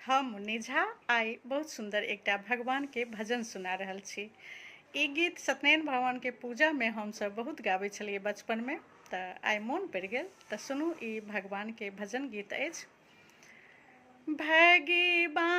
हम मुन्नी झा आइ बहुत सुंदर एकटा भगवान के भजन सुना रहल छी। ई गीत सत्यनारायण भगवान के पूजा में हम सब बहुत गाबै छलियै बचपन में, तऽ आइ मोन पड़ि गेल तऽ सुनू ई भगवान के भजन गीत अछि। भगवान